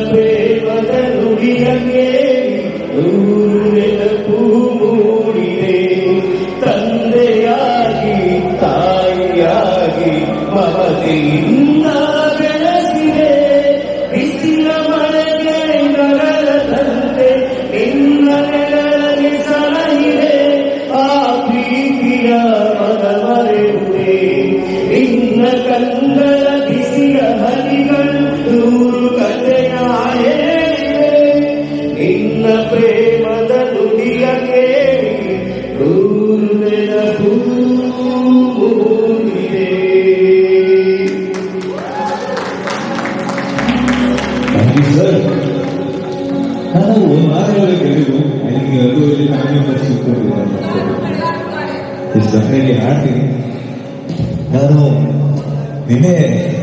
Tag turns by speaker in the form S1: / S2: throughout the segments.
S1: ಪ್ರೇಮದ ನುಡಿಯ ಕೇಳಿ ನೂರು ನೆನಪು ಮೂಡಿದೆ. ತಂದೆಯಾಗಿ ತಾಯಿಯಾಗಿ ಮಮತೆಯಿಂದ ಬೆಳೆಸಿದೆ. ಬಿಸಿಲ ಮಳೆಗೆ ನಗರದಂತೆ ನಿನ್ನ ನೆರಳಲ್ಲಿ ಸಲಹಿದೆ. ಆ ಪ್ರೀತಿಯ ಮನ ಮರೆಯುವೆ. ನಿನ್ನ ಕಂಗಳ ಬಿಸಿಯ ಹನಿಗಳು ನೂರು ಕಥೆಯ ಹೇಳಿವೆ. ನಿನ್ನ ಪ್ರೇಮದ ನುಡಿಯ ಕೇಳಿ ನೂರು ನೆನಪು ಮೂಡಿದೆ.
S2: ನಾನು ಒಂದು ಮಾತುಗಳು ಕೇಳಿದ್ರು ನನಗೆ ರಘುವಲ್ಲಿ ಫ್ಯಾಮಿಲಿ ಸಿಕ್ಕೊಂಡಿದ್ದಾರೆ. ಹಾಡ್ತೀನಿ. ನಾನು ನಿನ್ನೆ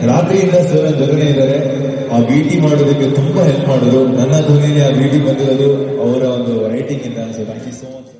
S2: ರಾತ್ರಿಯಿಂದ ಸರ್ ಜೊತೆನೇ ಇದ್ದಾರೆ. ಆ ಭೇಟಿ ಮಾಡೋದಕ್ಕೆ ತುಂಬಾ ಹೆಲ್ಪ್ ಮಾಡಿದ್ರು. ನನ್ನ ಧ್ವನಿಯಲ್ಲಿ ಆ ಭೇಟಿ ಬಂದಿರೋದು ಅವರ ಒಂದು ರೈಟಿಂಗ್ ಇಂದ. So thank you so much.